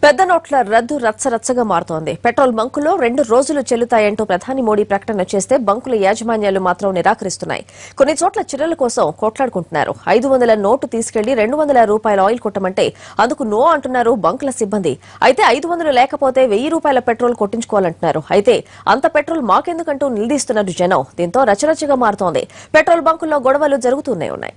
పెద్ద నోట్ల రద్దు రచ్చరచ్చగా మారుతోంది. పెట్రోల్ బంకుల్లో 2 రోజులు చెల్లుతాయంటూ ప్రధాని మోడీ ప్రకటన చేస్తే బంకుల యాజమాన్యాలు మాత్రం నిరాకరిస్తున్నాయి. కొన్ని చోట్ల చిర్రల కోసం కొట్లాడుకుంటున్నారు. 500 నోటు తీసుకెళ్లి 200 రూపాయల ఆయిల్ కొట్టమంటే అందుకు నో అంటున్నారు బంకుల సిబ్బంది. అయితే 500 లేకపోతే 1000 రూపాయల పెట్రోల్ కొట్టించుకోవాలంటున్నారు. అయితే అంత పెట్రోల్ మాకెందుకంటూ నిలదీస్తున్నారు జనం. దీంతో రచ్చరచ్చగా మారుతోంది. పెట్రోల్ బంకుల్లో గొడవలు జరుగుతూనే ఉన్నాయి.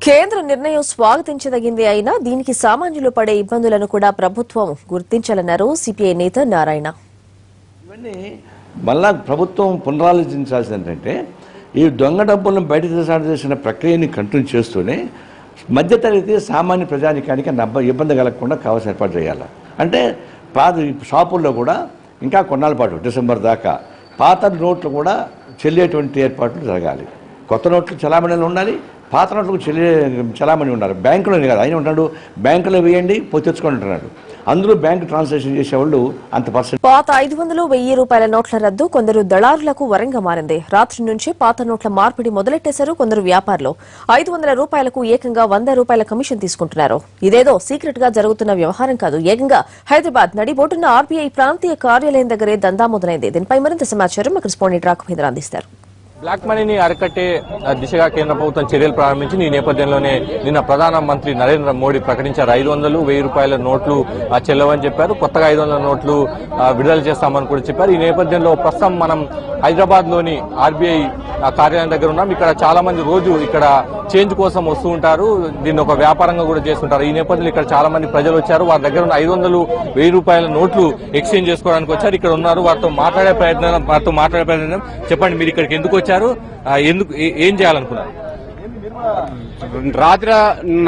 కేంద్ర నిర్ణయం స్వాగతించదగింది అయినా దీనికి సామాన్యులు పడే ఇబ్బందులను కూడా ప్రభుత్వం గుర్తించాలన్నారు సిపిఐ నేత నారాయణ. ఇవన్నీ మళ్ళా ప్రభుత్వం పునరాలోచించాల్సింది ఏంటంటే ఈ దొంగ డబ్బులను బయటకు చేసిన ప్రక్రియని కంటిన్యూ చేస్తూనే మధ్యతరగతి సామాన్య ప్రజానికానికి ఇబ్బంది కలగకుండా కావాల్సిన ఏర్పాటు చేయాలి. అంటే పాత షాపుల్లో కూడా ఇంకా కొన్నాళ్ళ పాటు డిసెంబర్ దాకా పాత నోట్లు కూడా చెల్లేటువంటి ఏర్పాట్లు జరగాలి. కొత్త నోట్లు చలామణిలో ఉండాలి, పాత నోట్లకు చలామణి ఉండాలి. బ్యాంకులోనే కాదు, ఆయన ఉంటాడు బ్యాంకులో వేయండి పోయి తెచ్చుకొని ఉంటున్నాడు. అందరూ బ్యాంకు ట్రాన్సాక్షన్ చేసేవాళ్ళు అంత పర్సెంట్. పాత 500, 1000 రూపాయల నోట్ల రద్దు కొందరు దళారులకు వరంగా మారింది. రాత్రి నుంచి పాత నోట్ల మార్పిడి మొదలెట్టేశారు కొందరు వ్యాపారులు. 500 రూపాయలకు ఏకంగా 100 రూపాయల కమిషన్ తీసుకుంటున్నారు. ఇదేదో సీక్రెట్ గా జరుగుతున్న వ్యవహారం కాదు. ఏకంగా హైదరాబాద్ నడిబోటున్న ఆర్బీఐ ప్రాంతీయ కార్యాలయం దగ్గరే దందా మొదలైంది. దీనిపై మరింత సమాచారం మా కరెస్పాండెంట్ రాఘవేంద్ర అందిస్తారు. బ్లాక్ మనీని అరికట్టే దిశగా కేంద్ర ప్రభుత్వం చర్యలు ప్రారంభించింది. ఈ నేపథ్యంలోనే నిన్న ప్రధానమంత్రి నరేంద్ర మోడీ ప్రకటించారు 500, 1000 రూపాయల నోట్లు చెల్లవని చెప్పారు. కొత్తగా 500 నోట్లు విడుదల చేస్తామని కూడా చెప్పారు. ఈ నేపథ్యంలో ప్రస్తుతం మనం హైదరాబాద్ లోని ఆర్బీఐ కార్యాలయం దగ్గర ఉన్నాం. ఇక్కడ చాలా మంది రోజు ఇక్కడ చేంజ్ కోసం వస్తూ ఉంటారు. దీన్ని ఒక వ్యాపారంగా కూడా చేస్తుంటారు. ఈ నేపథ్యంలో ఇక్కడ చాలా మంది ప్రజలు వచ్చారు. వారి దగ్గర ఉన్న 500, 1000 రూపాయల నోట్లు ఎక్స్చేంజ్ చేసుకోవడానికి వచ్చారు. ఇక్కడ ఉన్నారు, వారితో మాట్లాడే ప్రయత్నం. చెప్పండి, మీరు ఇక్కడికి ఎందుకు వచ్చారు, ఎందుకు ఏం చేయాలనుకున్నారు? రాత్రి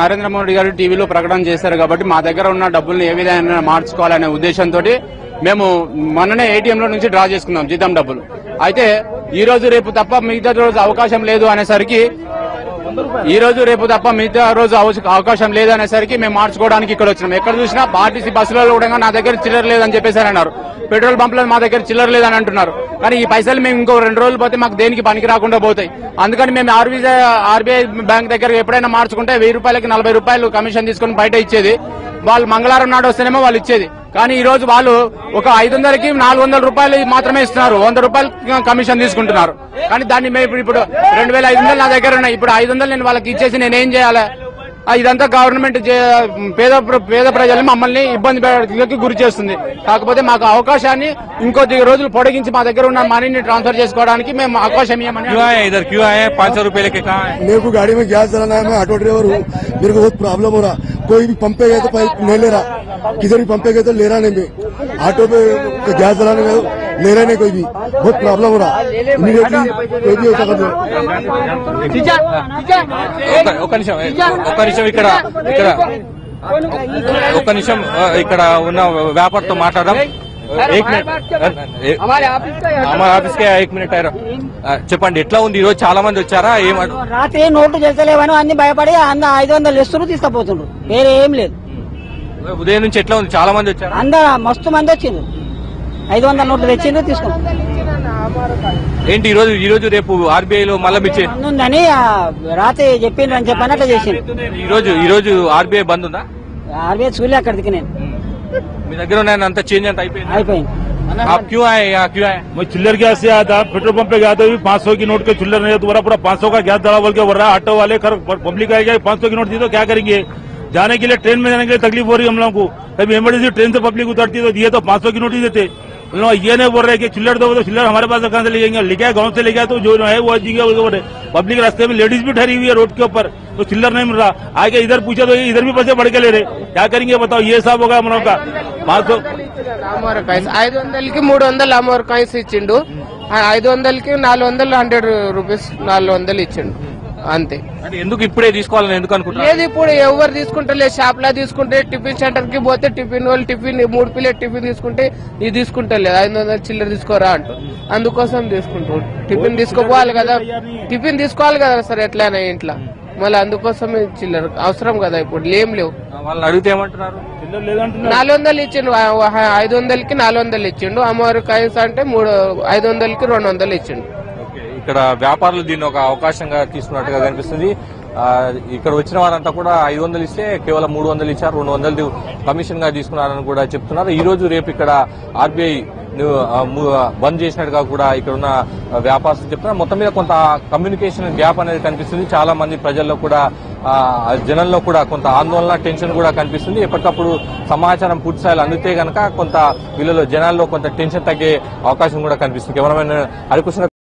నరేంద్ర మోడీ గారు టీవీలో ప్రకటన చేశారు కాబట్టి మా దగ్గర ఉన్న డబ్బుల్ని ఏ విధంగా మార్చుకోవాలనే ఉద్దేశంతో మేము మొన్ననే ఏటీఎంలో నుంచి డ్రా చేసుకున్నాం జీతం డబ్బులు. అయితే ఈ రోజు రేపు తప్ప మిగతా రోజు అవకాశం లేదు అనేసరికి అవకాశం లేదనేసరికి మేము మార్చుకోవడానికి ఇక్కడ వచ్చినాం. ఎక్కడ చూసినా ఆర్టీసీ బస్సులలో కూడా నా దగ్గర చిల్లర లేదని చెప్పేసి అన్నారు. పెట్రోల్ పంపులో మా దగ్గర చిల్లర లేదని అంటున్నారు. కానీ ఈ పైసలు మేము ఇంకో 2 రోజులు పోతే మాకు దేనికి పనికి రాకుండా పోతాయి. అందుకని మేము ఆర్బీఐ బ్యాంక్ దగ్గర ఎప్పుడైనా మార్చుకుంటే 1000 రూపాయలకి 40 రూపాయలు కమిషన్ తీసుకుని బయట ఇచ్చేది. వాళ్ళు మంగళవారం నాడు వస్తేనేమో వాళ్ళు ఇచ్చేది. కానీ ఈ రోజు వాళ్ళు ఒక 500కి 400 రూపాయలు మాత్రమే ఇస్తున్నారు. 100 రూపాయలు కమిషన్ తీసుకుంటున్నారు. కానీ దాన్ని మేము ఇప్పుడు 2500 నా దగ్గర ఉన్నాయి. ఇప్పుడు 500 నేను వాళ్ళకి ఇచ్చేసి నేనేం చేయాలి? ఇదంతా గవర్నమెంట్ పేద ప్రజల్ని మమ్మల్ని ఇబ్బందికి గురి చేస్తుంది. కాకపోతే మాకు అవకాశాన్ని ఇంకొద్ది రోజులు పొడిగించి మా దగ్గర ఉన్న మనీని ట్రాంसफर చేసుకోవడానికి మేము అవకాశం ఇవ్వమని. इधर क्यों आए? 500 रुपए लेके कहाँ है? मेरे को गाड़ी में गैस जलाना है, मैं ऑटो ड्राइवर हूँ, मेरे को बहुत प्रॉब्लम हो रहा. कोई भी पंप पे गए तो नहीं ले रहा, किधर भी पंप पे गए तो ले रहा नहीं. मैं ऑटो पे गैस जलाने गए ले रहा नहीं, कोई भी बहुत प्रॉब्लम हो रहा. इमीडिएटली कोई भी होता कर ఒక్క నిమిషం ఇక్కడ ఉన్న వ్యాపారితో మాట్లాడదాం. చెప్పండి, ఎట్లా ఉంది ఈరోజు? చాలా మంది వచ్చారా? రాత్రి నోట్లు చేస్తలేవని అన్ని భయపడి 500 ఇస్తున్నారు, తీసుకుపోతుండ్రు. వేరే ఏం లేదు. ఉదయం నుంచి ఎట్లా ఉంది? చాలా మంది వచ్చారు, అందరూ మస్తు మంది వచ్చిండ్రు. 500 నోట్లు తెచ్చిండ్రు, తీసుకుంటారు. ఏంటి ఈ రోజు రేపు ఆర్బీఐలో మళ్ళీ ఉందని రాత్రి చెప్పిండ్రు అని చెప్పని అట్లా చేసిండ్రు. ఈ రోజు ఆర్బీఐ బంద్ ఉందా? ఆర్బీఐ చూలే అక్కడికి. నేను మీ దగ్గర ఉన్న అంత చేంజ్ అంత అయిపోయింది. आप क्यों आए यहाँ, क्यों आए? मैं चिल्लर गैस से आया था, पेट्रोल पंप पे गया था, 500 की नोट के चिल्लर नहीं तो पूरा 500 का गैस दड़ा बोल के बोल रहा है. ऑटो वाले पब्लिक आएगा 500 की नोट दी तो क्या करेंगे? जाने के लिए ट्रेन में जाने के लिए तकलीफ हो रही है हम लोगों को. कभी इमरजेंसी ट्रेन से पब्लिक उतरती है तो दिए तो 500 की नोट ही देते. ये नहीं बोल रहे कि चिल्लर दो, तो चिल्लर हमारे पास कहां से ले जाएंगे? लेके गाँव से ले गया तो जो है वो बोल रहे. पब्लिक रास्ते में लेडीज भी ठहरी हुई है रोड के ऊपर, तो चिल्लर नहीं मिल रहा. आगे इधर पूछा तो इधर भी पैसे बढ़ के ले रहे. क्या करेंगे बताओ? ये सब होगा हम लोग का 500 500కి 300 అమౌర్ కాయిన్స్ ఇచ్చిండు. 500కి 400 100 రూపీస్ 400 ఇచ్చిండు. అంతే. అంటే ఎందుకు ఇప్పుడే తీసుకోవాలని ఎందుకు అనుకుంటున్నారు? లేదు ఇప్పుడు ఎవరు తీసుకుంటే షాప్ లా తీసుకుంటే టిఫిన్ సెంటర్ కి పోతే టిఫిన్ వాళ్ళు టిఫిన్ 3 ప్లేట్ టిఫిన్ తీసుకుంటే ఇది తీసుకుంటే లేదు 500 చిల్లర తీసుకోరా అంటారు. అందుకోసం తీసుకుంటారు. టిఫిన్ తీసుకోవాలి కదా, టిఫిన్ తీసుకోవాలి కదా సార్ ఎట్లయినా ఇంట్లో. మళ్ళీ అందుకోసం చిల్లర అవసరం కదా, ఇప్పుడు లేవు. వాళ్ళని అడిగితే ఏమంటున్నారు? 400 ఇచ్చిండు, 500కి 400 ఇచ్చిండు. అమ్మవారి కాయిన్స్ అంటే 500కి 200 ఇచ్చిండు. ఇక్కడ వ్యాపారులు దీన్ని ఒక అవకాశంగా తీసుకున్నట్టుగా కనిపిస్తుంది. ఇక్కడ వచ్చిన వారంతా కూడా 500 ఇస్తే కేవలం 300 ఇచ్చారు, 200 కమిషన్ గా తీసుకున్నారని కూడా చెప్తున్నారు. ఈ రోజు రేపు ఇక్కడ ఆర్బీఐ బంద్ చేసినట్టుగా కూడా ఇక్కడ ఉన్న వ్యాపారస్తులు చెప్తున్నారు. మొత్తం మీద కొంత కమ్యూనికేషన్ గ్యాప్ అనేది కనిపిస్తుంది. చాలా మంది ప్రజల్లో కూడా జనంలో కూడా కొంత ఆందోళన టెన్షన్ కూడా కనిపిస్తుంది. ఎప్పటికప్పుడు సమాచారం పూర్తి స్థాయిలో అందితే గనక కొంత వీళ్ళలో జనాల్లో కొంత టెన్షన్ తగ్గే అవకాశం కూడా కనిపిస్తుంది. కెమెరామెన్ హరికృష్ణ